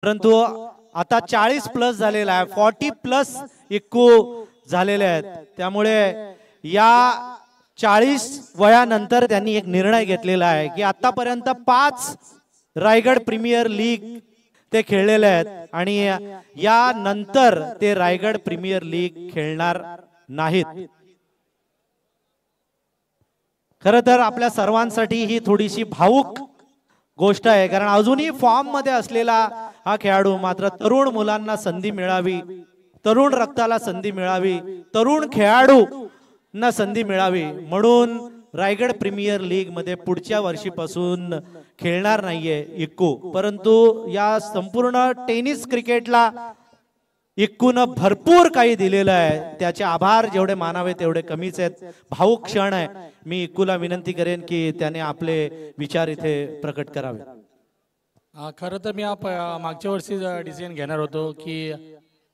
परंतु आता 40+ झालेला आहे, 40+ इक्कू झालेले आहेत। त्यामुळे या 40 वयानंतर त्यांनी एक निर्णय घेतलेला आहे की आतापर्यंत 5 रायगड प्रीमियर लीग ते खेळलेले आहेत आणि या नंतर ते रायगड प्रीमियर लीग खेळणार नाहीत। खरं तर आपल्या सर्वांसाठी ही थोडीशी भावुक गोष्ट आहे, कारण अजूनही फॉर्म मध्ये असलेला हा खेळाडू मात्र तरुण मुलांना संधी मिळावी, तरुण रक्ताला संधी मिळावी, तरुण खेळाडूंना संधी मिळावी म्हणून रायगड प्रीमियर लीग मध्ये पुढच्या वर्षीपासून खेळणार नाहीये इक्कू। परंतु या संपूर्ण टेनिस क्रिकेटला इक्कून भरपूर काही दिलेलं आहे, त्याचे आभार जेवढे मानावे तेवढे कमीच आहेत। भावुक क्षण आहे, मी इक्कूला विनंती करेन की त्याने आपले विचार इथे प्रकट करावे। खरं तर मी मागच्या वर्षी डिसिजन घेणार होतो की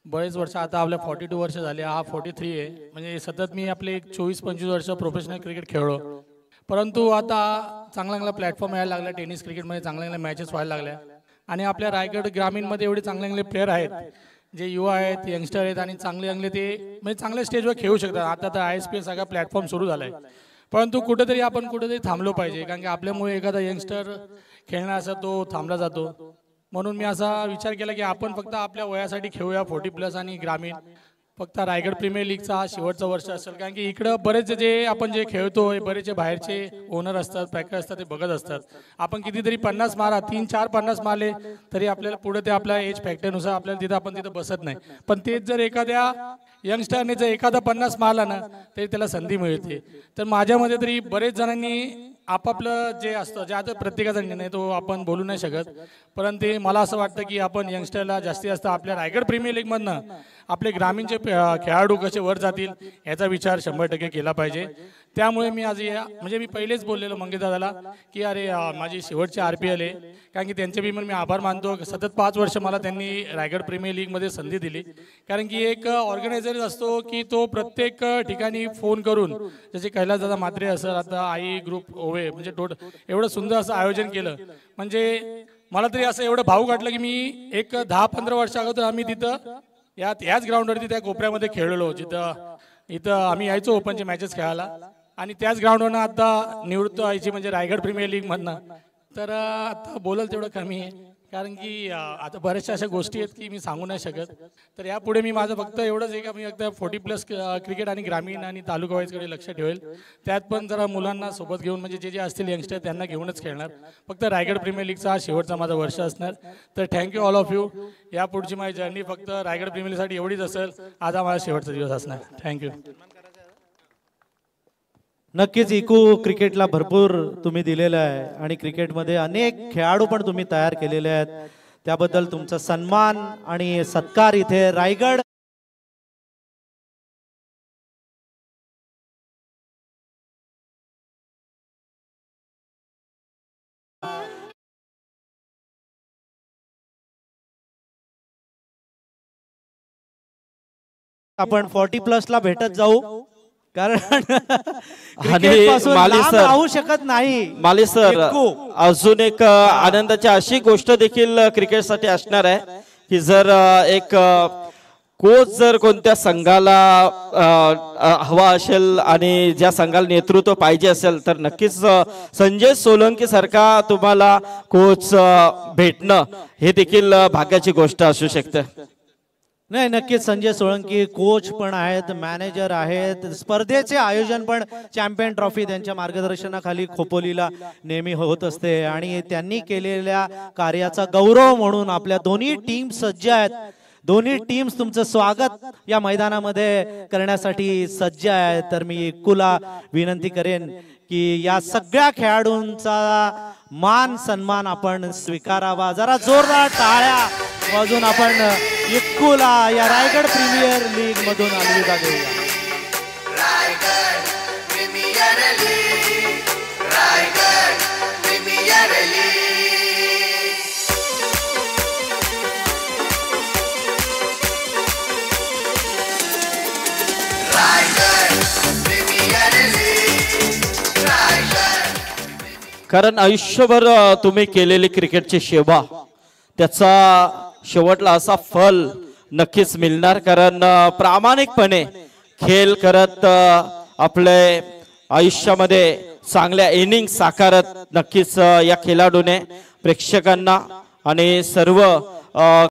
बरेच वर्ष, आता आपल्या 42 वर्ष झाले, हा 43 आहे, म्हणजे सतत मी आपले 24-25 वर्ष प्रोफेशनल क्रिकेट खेळलो। परंतु आता चांगला प्लॅटफॉर्म यायला लागला, टेनिस क्रिकेटमध्ये चांगल्या मॅचेस व्हायला लागल्या आणि आपल्या रायगड ग्रामीणमध्ये एवढे चांगले प्लेयर आहेत जे युवा आहेत, यंगस्टर आहेत आणि चांगले ते म्हणजे चांगल्या स्टेजवर खेळू शकतात। आता तर ISPL सगळा प्लॅटफॉर्म सुरू झाला आहे, परंतु कुठेतरी आपण थांबलो पाहिजे, कारण की आपल्यामुळे एखादा यंगस्टर खेळणार असा तो थांबला जातो। म्हणून मी असा विचार केला की आपण फक्त आपल्या वयासाठी खेळूया 40+ आणि ग्रामीण, फक्त रायगड प्रीमियर लीगचा हा शेवटचा वर्ष असेल, कारण की इकडं बरेच जे आपण जे खेळतो बरेच बाहेरचे ओनर असतात, पॅकर असतात, ते बघत असतात आपण कितीतरी 50 मारा, 3-4 50 मारले तरी आपल्याला पुढे ते आपल्या एज फॅक्टरनुसार आपल्याला आपण तिथं बसत नाही। पण तेच जर एखाद्या यंगस्टरने जर एखादा 50 मारला ना तरी त्याला संधी मिळते। तर माझ्यामध्ये तरी बरेच जणांनी आपापलं जे असतं, जे आता प्रत्येकाचा निर्णय तो आपण बोलू नाही शकत, परंतु मला असं वाटतं की आपण यंगस्टरला जास्तीत जास्त आपल्या रायगड प्रीमियर लीगमधनं आपले ग्रामीणचे खेळाडू कसे वर जातील याचा विचार 100% केला पाहिजे। त्यामुळे मी आज म्हणजे मी पहिलेच बोललेलो मंगेश दादाला की अरे माझी शेवटची RPL आहे, कारण की त्यांचे बी मी आभार मानतो, सतत 5 वर्ष मला त्यांनी रायगड प्रीमियर लीगमध्ये संधी दिली। कारण की एक ऑर्गनायझर असतो की तो प्रत्येक ठिकाणी फोन करून, जसे कैलास दादा मात्रे असेल, आता आई ग्रुप ओवे, म्हणजे एवढं सुंदर असं आयोजन केलं, म्हणजे मला तरी असं एवढं भावूक वाटलं की मी एक 10-15 वर्ष अगोदर आम्ही तिथं याच ग्राउंडवरती त्या कोपऱ्यामध्ये खेळलेलो, इथं आम्ही यायचो ओपनचे मॅचेस खेळायला, आणि त्याच ग्राउंडवरनं आता निवृत्त व्हायची म्हणजे रायगड प्रीमियर लीगमधनं। तर आता बोलाल तेवढं कमी आहे, कारण की आता बऱ्याचशा अशा गोष्टी आहेत की मी सांगू नाही शकत। तर यापुढे मी माझं फक्त एवढंच आहे का मी एकदा 40+ क्रिकेट आणि ग्रामीण आणि तालुका वाईजकडे लक्ष ठेवेल, त्यात पण जरा मुलांना सोबत घेऊन, म्हणजे जे असतील यंगस्टर त्यांना घेऊनच खेळणार। फक्त रायगड प्रीमियर लीगचा हा शेवटचा माझा वर्ष असणार। तर थँक्यू ऑल ऑफ यू। यापुढची माझी जर्नी फक्त रायगड प्रीमियर लीगसाठी एवढीच असेल, आज हा माझा शेवटचा दिवस असणार। थँक्यू। नक्कीच इक्कू क्रिकेटला भरपूर तुम्ही दिलेलं आहे आणि क्रिकेटमध्ये अनेक खेळाडू पण तुम्ही तयार केलेले आहेत, त्याबद्दल तुमचा सन्मान आणि सत्कार इथे रायगड आपण 40+ ला भेटत जाऊ, कारण राहू शकत नाही। माली सर, अजून एक आनंदाची अशी गोष्ट देखील क्रिकेटसाठी असणार आहे की जर एक कोच जर कोणत्या संघाला हवा असेल आणि ज्या संघाला नेतृत्व पाहिजे असेल तर नक्कीच संजय सोलंकी सारखा तुम्हाला कोच भेटणं हे देखील भाग्याची गोष्ट असू शकते। नाही, नक्कीच संजय सोळंकी कोच पण आहेत, मॅनेजर आहेत, स्पर्धेचे आयोजन पण चॅम्पियन ट्रॉफी त्यांच्या मार्गदर्शनाखाली खोपोलीला नेहमी होत असते आणि त्यांनी केलेल्या कार्याचा गौरव म्हणून आपल्या दोन्ही टीम सज्ज आहेत। दोन्ही टीम्स तुमचं स्वागत या मैदानामध्ये करण्यासाठी सज्ज आहेत। तर मी इक्कूला विनंती करेन की या सगळ्या खेळाडूंचा मान सन्मान आपण स्वीकारावा। जरा जोरदार टाळ्या वाजून आपण इक्कूला या रायगड प्रीमियर लीग मधून अलविदा देऊया। कारण आयुष्यभर तुम्ही केलेली क्रिकेटची सेवा त्याचा शेवटला असा फल नक्कीच मिळणार, कारण प्रामाणिकपणे खेळ करत आपले आयुष्यामध्ये चांगल्या इनिंग साकारत नक्कीच या खेळाडूने प्रेक्षकांना आणि सर्व